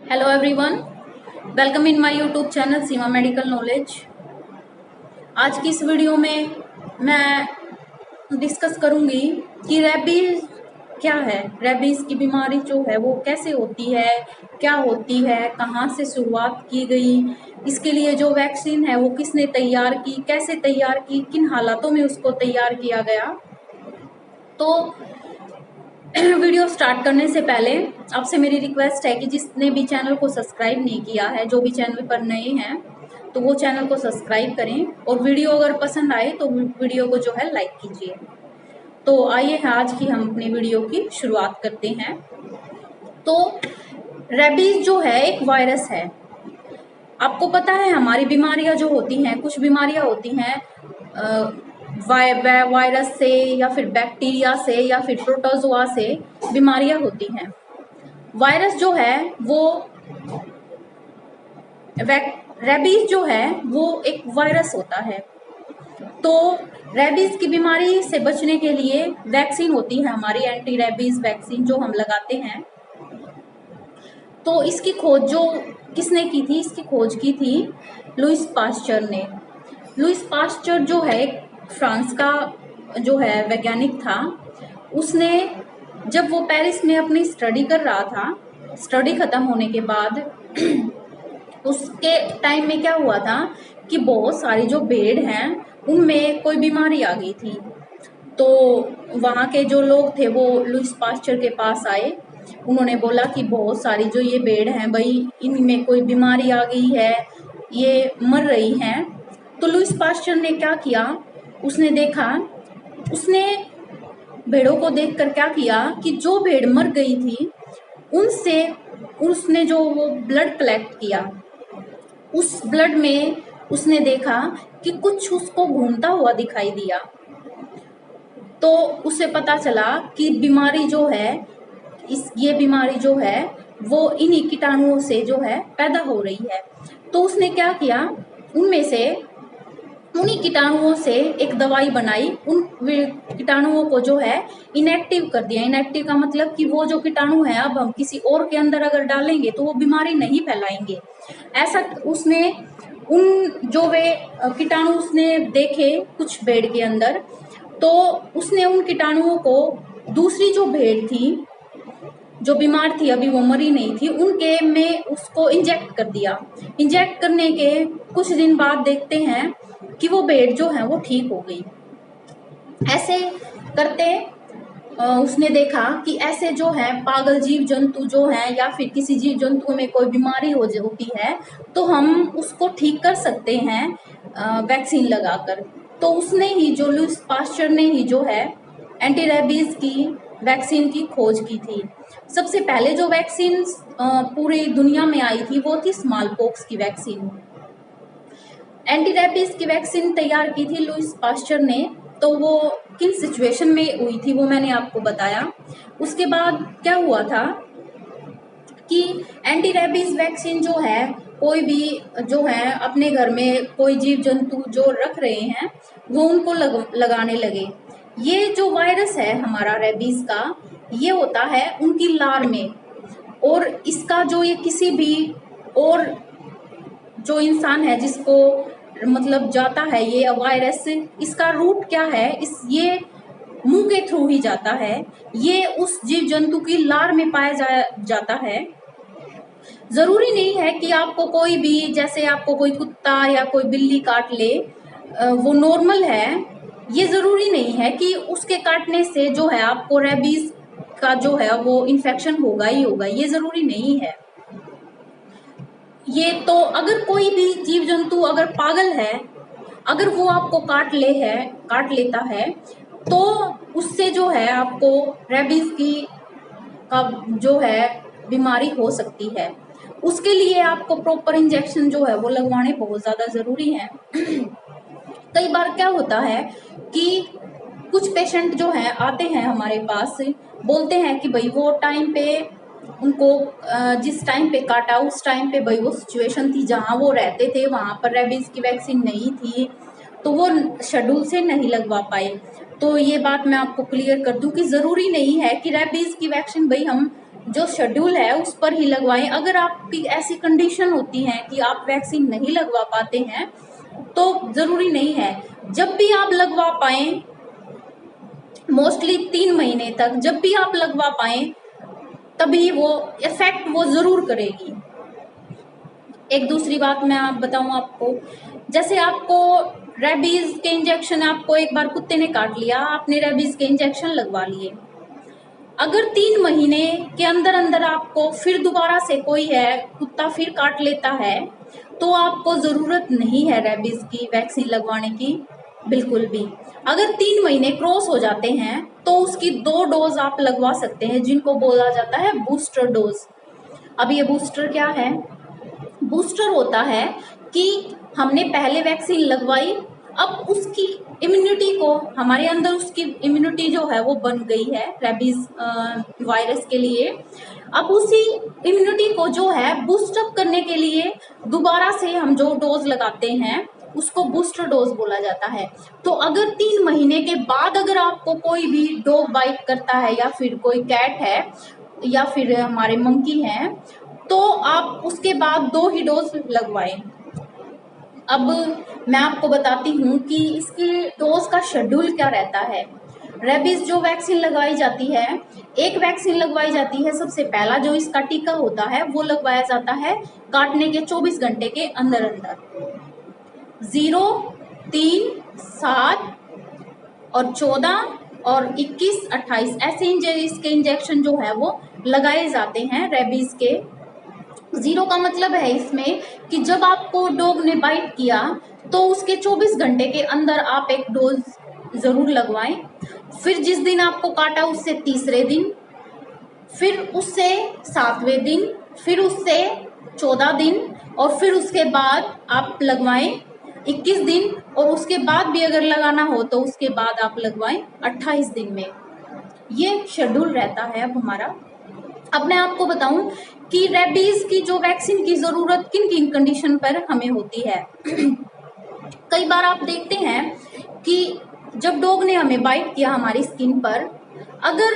Hello everyone, welcome in my YouTube channel Seema medical knowledge. आज की इस video में मैं डिस्कस करूंगी कि रेबीज क्या है। रेबीज की बीमारी जो है वो कैसे होती है, क्या होती है, कहाँ से शुरुआत की गई, इसके लिए जो वैक्सीन है वो किसने तैयार की, कैसे तैयार की, किन हालातों में उसको तैयार किया गया। तो वीडियो स्टार्ट करने से पहले आपसे मेरी रिक्वेस्ट है कि जिसने भी चैनल को सब्सक्राइब नहीं किया है, जो भी चैनल पर नए हैं, तो वो चैनल को सब्सक्राइब करें और वीडियो अगर पसंद आए तो वीडियो को जो है लाइक कीजिए। तो आइए आज की हम अपनी वीडियो की शुरुआत करते हैं। तो रेबीज जो है एक वायरस है। आपको पता है हमारी बीमारियां जो होती हैं, कुछ बीमारियां होती हैं वायरस से या फिर बैक्टीरिया से या फिर प्रोटोजोआ से बीमारियां होती हैं। वायरस जो है वो रेबीज जो है वो एक वायरस होता है। तो रेबीज की बीमारी से बचने के लिए वैक्सीन होती है हमारी, एंटी रेबीज वैक्सीन जो हम लगाते हैं। तो इसकी खोज जो किसने की थी, इसकी खोज की थी लुइस पास्चर ने। लुइस पास्चर जो है फ्रांस का जो है वैज्ञानिक था। उसने जब वो पेरिस में अपनी स्टडी कर रहा था, स्टडी खत्म होने के बाद उसके टाइम में क्या हुआ था कि बहुत सारी जो भेड़ हैं उनमें कोई बीमारी आ गई थी। तो वहाँ के जो लोग थे वो लुइस पास्चर के पास आए। उन्होंने बोला कि बहुत सारी जो ये भेड़ हैं भाई, इनमें कोई बीमारी आ गई है, ये मर रही हैं। तो लुइस पास्चर ने क्या किया, उसने देखा, उसने भेड़ों को देखकर क्या किया कि जो भेड़ मर गई थी उनसे उसने जो वो ब्लड कलेक्ट किया। उस ब्लड में उसने देखा कि कुछ उसको घूमता हुआ दिखाई दिया। तो उसे पता चला कि बीमारी जो है, ये बीमारी जो है वो इन्हीं कीटाणुओं से जो है पैदा हो रही है। तो उसने क्या किया, उनमें से उन्हीं कीटाणुओं से एक दवाई बनाई, उन कीटाणुओं को जो है इनएक्टिव कर दिया। इनएक्टिव का मतलब कि वो जो कीटाणु है अब हम किसी और के अंदर अगर डालेंगे तो वो बीमारी नहीं फैलाएंगे। ऐसा उसने उन जो वे कीटाणु उसने देखे कुछ भेड़ के अंदर, तो उसने उन कीटाणुओं को दूसरी जो भेड़ थी जो बीमार थी, अभी वो मरी नहीं थी, उनके में उसको इंजेक्ट कर दिया। इंजेक्ट करने के कुछ दिन बाद देखते हैं कि वो भेड़ जो है वो ठीक हो गई। ऐसे करते उसने देखा कि ऐसे जो है पागल जीव जंतु जो है या फिर किसी जीव जंतु में कोई बीमारी होती है तो हम उसको ठीक कर सकते हैं वैक्सीन लगाकर। तो उसने ही, जो लुइस पास्चर ने ही जो है एंटी रेबीज की वैक्सीन की खोज की थी। सबसे पहले जो वैक्सीन पूरी दुनिया में आई थी वो थी स्मॉल पॉक्स की वैक्सीन। एंटी रेबीज की वैक्सीन तैयार की थी लुइस पास्चर ने। तो वो किन सिचुएशन में हुई थी वो मैंने आपको बताया। उसके बाद क्या हुआ था कि एंटी रेबीज वैक्सीन जो है, कोई भी जो है अपने घर में कोई जीव जंतु जो रख रहे हैं वो उनको लगाने लगे। ये जो वायरस है हमारा रेबीज का, ये होता है उनकी लार में, और इसका जो ये किसी भी और जो इंसान है जिसको मतलब जाता है ये वायरस, इसका रूट क्या है, ये मुंह के थ्रू ही जाता है। ये उस जीव जंतु की लार में पाया जाता है। जरूरी नहीं है कि आपको कोई भी, जैसे आपको कोई कुत्ता या कोई बिल्ली काट ले वो नॉर्मल है, ये जरूरी नहीं है कि उसके काटने से जो है आपको रेबीज का जो है वो इन्फेक्शन होगा ही होगा, ये जरूरी नहीं है। ये तो अगर कोई भी जीव जंतु अगर पागल है, अगर वो आपको काट लेता है तो उससे जो है आपको रेबीज की का जो है बीमारी हो सकती है। उसके लिए आपको प्रॉपर इंजेक्शन जो है वो लगवाने बहुत ज्यादा जरूरी है। कई बार क्या होता है कि कुछ पेशेंट जो है आते हैं हमारे पास, बोलते हैं कि भाई वो टाइम पे उनको जिस टाइम पे काटा उस टाइम पे भाई वो सिचुएशन थी जहाँ वो रहते थे वहां पर रेबीज की वैक्सीन नहीं थी, तो वो शेड्यूल से नहीं लगवा पाए। तो ये बात मैं आपको क्लियर कर दूं कि जरूरी नहीं है कि रेबीज की वैक्सीन भाई हम जो शेड्यूल है उस पर ही लगवाएं। अगर आपकी ऐसी कंडीशन होती है कि आप वैक्सीन नहीं लगवा पाते हैं तो जरूरी नहीं है, जब भी आप लगवा पाए, मोस्टली 3 महीने तक जब भी आप लगवा पाए तभी वो इफेक्ट वो जरूर करेगी। एक दूसरी बात मैं आप बताऊं आपको, जैसे आपको रेबीज के इंजेक्शन, आपको एक बार कुत्ते ने काट लिया, आपने रेबीज के इंजेक्शन लगवा लिए, अगर 3 महीने के अंदर अंदर आपको फिर दोबारा से कोई है कुत्ता फिर काट लेता है तो आपको जरूरत नहीं है रेबीज की वैक्सीन लगवाने की, बिल्कुल भी। अगर 3 महीने क्रॉस हो जाते हैं तो उसकी 2 डोज आप लगवा सकते हैं, जिनको बोला जाता है बूस्टर डोज। अब ये बूस्टर क्या है? बूस्टर होता है कि हमने पहले वैक्सीन लगवाई, अब उसकी इम्यूनिटी को, हमारे अंदर उसकी इम्यूनिटी जो है वो बन गई है रेबीज वायरस के लिए, अब उसी इम्यूनिटी को जो है बूस्ट अप करने के लिए दोबारा से हम जो डोज लगाते हैं उसको बूस्टर डोज बोला जाता है। तो अगर 3 महीने के बाद अगर आपको कोई भी डॉग बाइट करता है या फिर कोई कैट है या फिर हमारे मंकी हैं तो आप उसके बाद 2 ही डोज लगवाएं। अब मैं आपको बताती हूँ कि इसके डोज का शेड्यूल क्या रहता है। रेबीज जो वैक्सीन लगाई जाती है, एक वैक्सीन लगवाई जाती है, सबसे पहला जो इसका टीका होता है वो लगवाया जाता है काटने के 24 घंटे के अंदर अंदर। 0, 3, 7 और 14 और 21, 28 ऐसे इसके इंजेक्शन जो है वो लगाए जाते हैं रेबीज के। 0 का मतलब है इसमें कि जब आपको डॉग ने बाइट किया तो उसके 24 घंटे के अंदर आप एक डोज जरूर लगवाएं। फिर जिस दिन आपको काटा उससे तीसरे दिन, फिर उससे 7वें दिन, फिर उससे 14 दिन और फिर उसके बाद आप लगवाएं 21 दिन, और उसके बाद भी अगर लगाना हो तो उसके बाद आप लगवाएं 28 दिन में। ये शेड्यूल रहता है अब हमारा। अब मैं आपको बताऊं कि रेबीज की जो वैक्सीन की जरूरत किन किन कंडीशन पर हमें होती है। कई बार आप देखते हैं कि जब डॉग ने हमें बाइट किया हमारी स्किन पर, अगर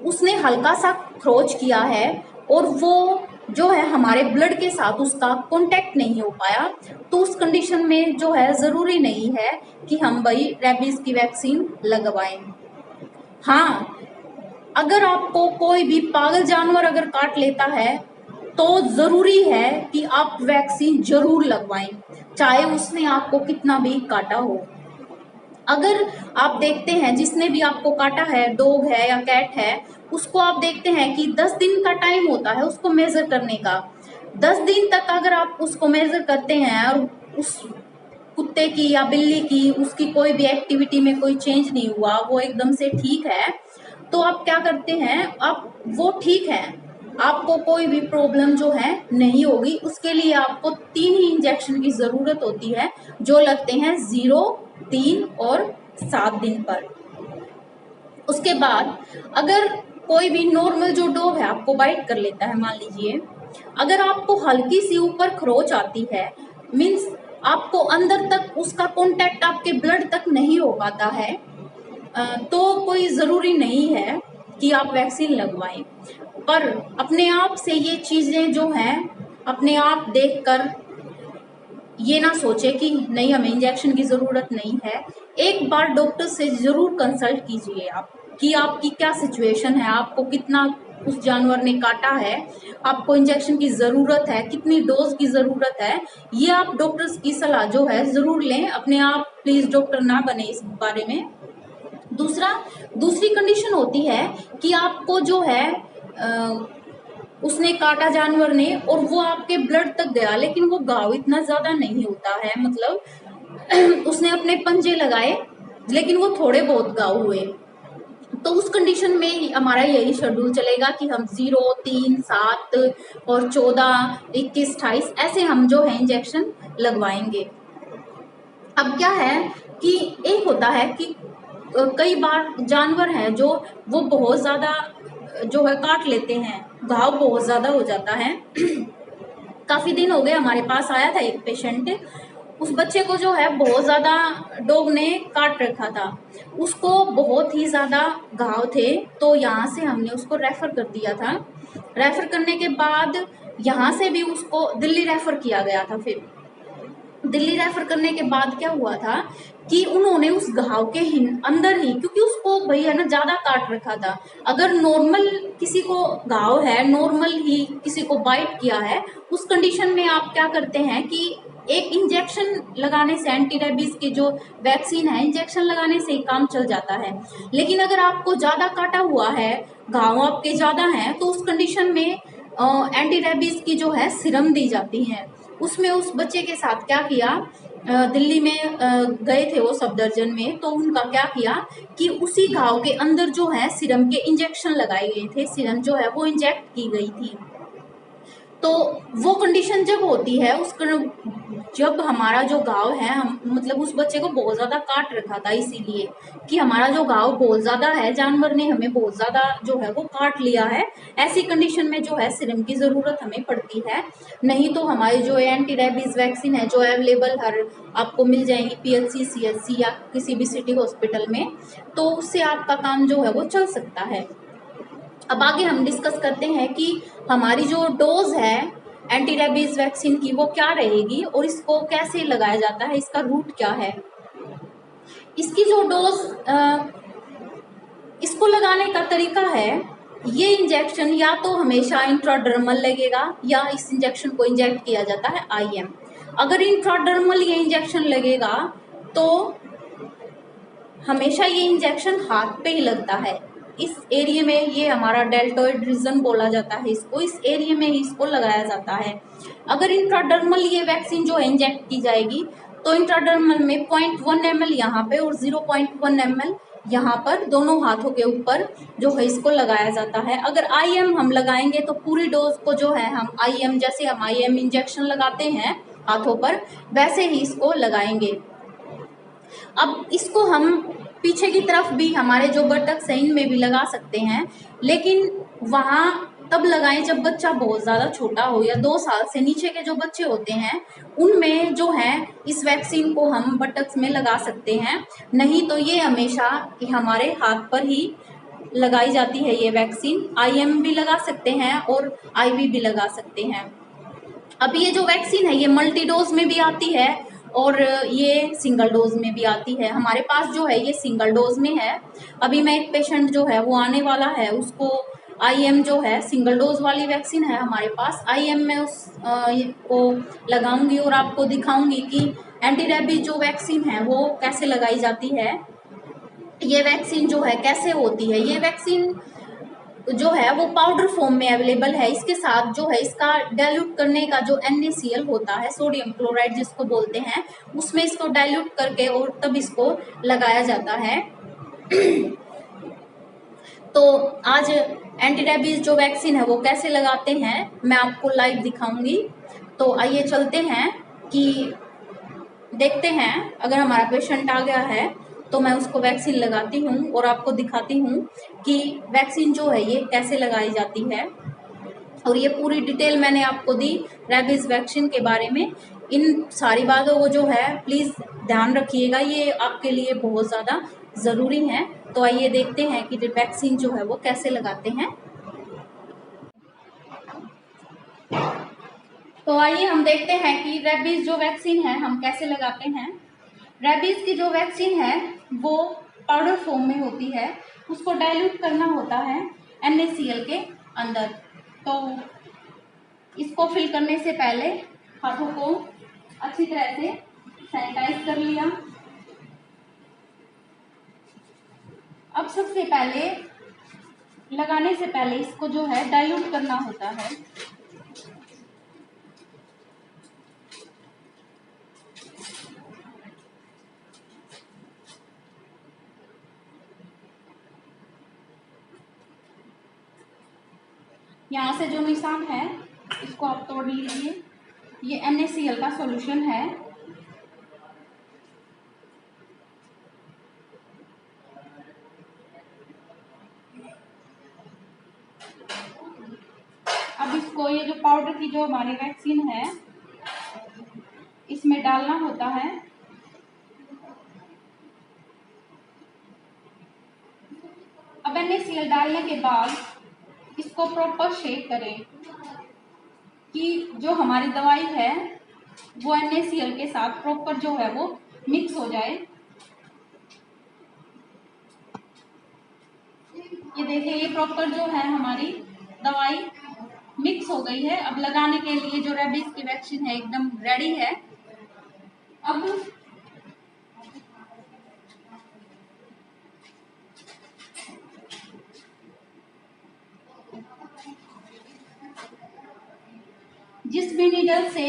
उसने हल्का सा खरोच किया है और वो जो है हमारे ब्लड के साथ उसका कांटेक्ट नहीं हो पाया, तो उस कंडीशन में जो है जरूरी नहीं है कि हम भाई रेबीज की वैक्सीन लगवाएं। हाँ, अगर आपको कोई भी पागल जानवर अगर काट लेता है तो जरूरी है कि आप वैक्सीन जरूर लगवाएं, चाहे उसने आपको कितना भी काटा हो। अगर आप देखते हैं जिसने भी आपको काटा है, डॉग है या कैट है, उसको आप देखते हैं कि 10 दिन का टाइम होता है उसको मेजर करने का। 10 दिन तक अगर आप उसको मेजर करते हैं और उस कुत्ते की या बिल्ली की उसकी कोई भी एक्टिविटी में कोई चेंज नहीं हुआ, वो एकदम से ठीक है, तो आप क्या करते हैं, आप वो ठीक है, आपको कोई भी प्रॉब्लम जो है नहीं होगी। उसके लिए आपको 3 ही इंजेक्शन की जरूरत होती है जो लगते हैं 0, 3 और 7 दिन पर। उसके बाद अगर कोई भी नॉर्मल जो डॉग है आपको बाइट कर लेता है, मान लीजिए अगर आपको हल्की सी ऊपर खरोच आती है, मीन्स आपको अंदर तक उसका कांटेक्ट आपके ब्लड तक नहीं हो पाता है, तो कोई ज़रूरी नहीं है कि आप वैक्सीन लगवाएं। पर अपने आप से ये चीज़ें जो हैं अपने आप देखकर ये ना सोचे कि नहीं हमें इंजेक्शन की ज़रूरत नहीं है। एक बार डॉक्टर से ज़रूर कंसल्ट कीजिए आप कि आपकी क्या सिचुएशन है, आपको कितना उस जानवर ने काटा है, आपको इंजेक्शन की ज़रूरत है, कितनी डोज की ज़रूरत है, ये आप डॉक्टर्स की सलाह जो है ज़रूर लें। अपने आप प्लीज़ डॉक्टर ना बने इस बारे में। दूसरी कंडीशन होती है कि आपको जो है उसने काटा जानवर ने और वो आपके ब्लड तक गया, लेकिन वो घाव इतना ज्यादा नहीं होता है, मतलब उसने अपने पंजे लगाए लेकिन वो थोड़े बहुत घाव हुए, तो उस कंडीशन में हमारा यही शेड्यूल चलेगा कि हम 0, 3, 7 और 14, 21, 28 ऐसे हम जो है इंजेक्शन लगवाएंगे। अब क्या है कि एक होता है कि कई बार जानवर हैं जो वो बहुत ज्यादा जो है काट लेते हैं, घाव बहुत ज्यादा हो जाता है। काफी दिन हो गए हमारे पास आया था एक पेशेंट, उस बच्चे को जो है बहुत ज्यादा डॉग ने काट रखा था, उसको बहुत ही ज्यादा घाव थे, तो यहाँ से हमने उसको रेफर कर दिया था। रेफर करने के बाद यहाँ से भी उसको दिल्ली रेफर किया गया था। फिर दिल्ली रेफर करने के बाद क्या हुआ था कि उन्होंने उस घाव के अंदर ही, क्योंकि उसको भैया ना ज्यादा काट रखा था, अगर नॉर्मल किसी को घाव है, नॉर्मल ही किसी को बाइट किया है, उस कंडीशन में आप क्या करते हैं कि एक इंजेक्शन लगाने से, एंटी रेबीज के जो वैक्सीन है, इंजेक्शन लगाने से ही काम चल जाता है। लेकिन अगर आपको ज्यादा काटा हुआ है, घाव आपके ज्यादा हैं, तो उस कंडीशन में एंटी रेबीज की जो है सिरम दी जाती है। उसमें उस बच्चे के साथ क्या किया, दिल्ली में गए थे वो सफदरजंग में, तो उनका क्या किया कि उसी घाव के अंदर जो है सिरम के इंजेक्शन लगाए गए थे, सिरम जो है वो इंजेक्ट की गई थी। तो वो कंडीशन जब होती है, जब हमारा जो घाव है, हम मतलब उस बच्चे को बहुत ज्यादा काट रखा था, इसीलिए कि हमारा जो घाव बहुत ज्यादा है, जानवर ने हमें बहुत ज्यादा जो है वो काट लिया है, ऐसी कंडीशन में जो है सिरम की जरूरत हमें पड़ती है। नहीं तो हमारी जो एंटी रेबीज वैक्सीन है, जो अवेलेबल हर आपको मिल जाएंगी पीएचसी, सीएचसी या किसी भी सिटी हॉस्पिटल में, तो उससे आपका काम जो है वो चल सकता है। अब आगे हम डिस्कस करते हैं कि हमारी जो डोज है एंटी रेबीज वैक्सीन की वो क्या रहेगी और इसको कैसे लगाया जाता है, इसका रूट क्या है। इसकी जो डोज इसको लगाने का तरीका है, ये इंजेक्शन या तो हमेशा इंट्राडर्मल लगेगा या इस इंजेक्शन को इंजेक्ट किया जाता है आईएम। अगर इंट्राडर्मल ये इंजेक्शन लगेगा तो हमेशा ये इंजेक्शन हाथ पे ही लगता है। इस एरिया में, ये हमारा डेल्टोइड रीजन बोला जाता है इसको, इस एरिया में ही इसको लगाया जाता है। अगर इंट्राडर्मल ये वैक्सीन जो है इंजेक्ट की जाएगी, तो इंट्राडर्मल में 0.1 ml यहाँ पे और 0.1 ml यहाँ पर, दोनों हाथों के ऊपर जो है इसको लगाया जाता है। अगर आईएम हम लगाएंगे तो पूरी डोज को जो है हम आईएम, जैसे हम आईएम इंजेक्शन लगाते हैं हाथों पर, वैसे ही इसको लगाएंगे। अब इसको हम पीछे की तरफ भी, हमारे जो बटक्स हैं इनमें भी लगा सकते हैं, लेकिन वहां तब लगाएं जब बच्चा बहुत ज्यादा छोटा हो, या 2 साल से नीचे के जो बच्चे होते हैं उनमें जो है इस वैक्सीन को हम बटक्स में लगा सकते हैं। नहीं तो ये हमेशा हमारे हाथ पर ही लगाई जाती है ये वैक्सीन। आईएम भी लगा सकते हैं और आईवी भी लगा सकते हैं। अब ये जो वैक्सीन है ये मल्टी डोज में भी आती है और ये सिंगल डोज में भी आती है। हमारे पास जो है ये सिंगल डोज में है। अभी मैं एक पेशेंट जो है वो आने वाला है, उसको आईएम जो है सिंगल डोज वाली वैक्सीन है हमारे पास, आईएम में उस को लगाऊंगी और आपको दिखाऊंगी कि एंटी रेबीज जो वैक्सीन है वो कैसे लगाई जाती है, ये वैक्सीन जो है कैसे होती है। ये वैक्सीन जो है वो पाउडर फॉर्म में अवेलेबल है। इसके साथ जो है इसका डाइल्यूट करने का जो NaCl होता है, सोडियम क्लोराइड जिसको बोलते हैं, उसमें इसको डाइल्यूट करके और तब इसको लगाया जाता है। तो आज एंटी रेबीज जो वैक्सीन है वो कैसे लगाते हैं मैं आपको लाइव दिखाऊंगी। तो आइए चलते हैं कि देखते हैं। अगर हमारा पेशेंट आ गया है तो मैं उसको वैक्सीन लगाती हूँ और आपको दिखाती हूँ कि वैक्सीन जो है ये कैसे लगाई जाती है। और ये पूरी डिटेल मैंने आपको दी रेबीज वैक्सीन के बारे में। इन सारी बातों को जो है प्लीज ध्यान रखिएगा, ये आपके लिए बहुत ज्यादा जरूरी है। तो आइए देखते हैं कि वैक्सीन जो है वो कैसे लगाते हैं। तो आइए हम देखते हैं कि रेबीज जो वैक्सीन है हम कैसे लगाते हैं। रेबीज की जो वैक्सीन है वो पाउडर फॉर्म में होती है, उसको डाइल्यूट करना होता है NaCl के अंदर। तो इसको फिल करने से पहले हाथों को अच्छी तरह से सैनिटाइज कर लिया। अब सबसे पहले लगाने से पहले इसको जो है डाइल्यूट करना होता है। यहाँ से जो निशान है इसको आप तोड़ लीजिए, ये NaCl का सॉल्यूशन है। अब इसको, ये जो पाउडर की जो हमारी वैक्सीन है इसमें डालना होता है। अब NaCl डालने के बाद इसको प्रॉपर शेक करें कि जो हमारी दवाई है वो NaCl के साथ प्रॉपर जो है वो मिक्स हो जाए। ये देखिए, ये प्रॉपर जो है हमारी दवाई मिक्स हो गई है। अब लगाने के लिए जो रेबीज की वैक्सीन है एकदम रेडी है। अब जिस भी नीडल से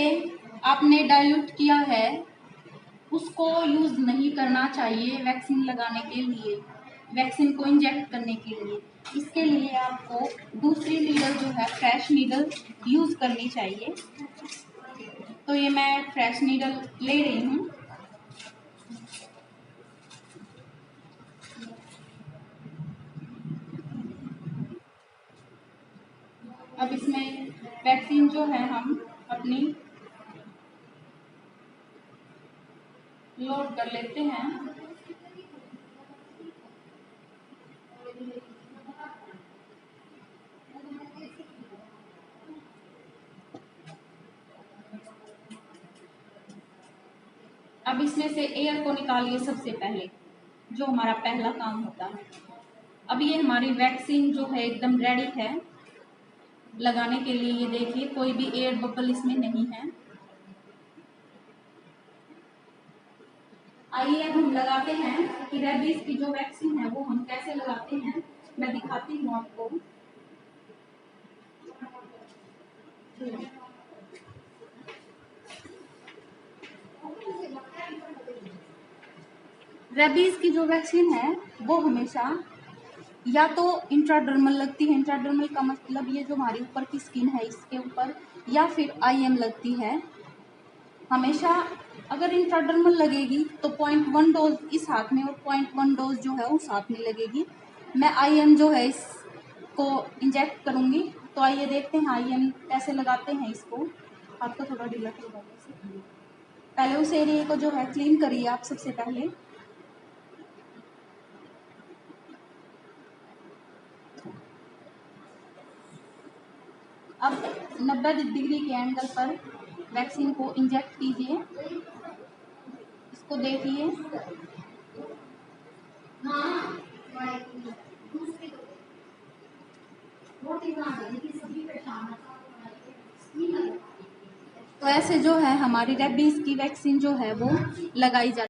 आपने डाइल्यूट किया है उसको यूज नहीं करना चाहिए वैक्सीन लगाने के लिए, वैक्सीन को इंजेक्ट करने के लिए। इसके लिए आपको दूसरी नीडल जो है फ्रेश नीडल यूज करनी चाहिए। तो ये मैं फ्रेश नीडल ले रही हूँ। अब इसमें वैक्सीन जो है हम अपनी लोड कर लेते हैं। अब इसमें से एयर को निकालिए सबसे पहले, जो हमारा पहला काम होता है। अब ये हमारी वैक्सीन जो है एकदम रेडी है लगाने के लिए। ये देखिए, कोई भी एयर बबल इसमें नहीं है। आइए अब हम लगाते हैं कि रेबीज की जो वैक्सीन है वो हम कैसे लगाते हैं, मैं दिखाती हूँ आपको। रेबीज की जो वैक्सीन है वो हमेशा या तो इंट्राडर्मल लगती है। इंट्राडर्मल का मतलब ये जो हमारी ऊपर की स्किन है इसके ऊपर, या फिर IM लगती है। हमेशा अगर इंट्राडर्मल लगेगी तो 0.1 डोज इस हाथ में और 0.1 डोज जो है उस हाथ में लगेगी। मैं IM जो है इसको इंजेक्ट करूँगी। तो आइए देखते हैं IM कैसे लगाते हैं इसको। आपको थोड़ा ढीला होगा। पहले उस एरिया को जो है क्लीन करिए आप सबसे पहले। अब 90 डिग्री के एंगल पर वैक्सीन को इंजेक्ट कीजिए। इसको देखिए। तो ऐसे जो है हमारी रेबीज की वैक्सीन जो है वो लगाई जाती है।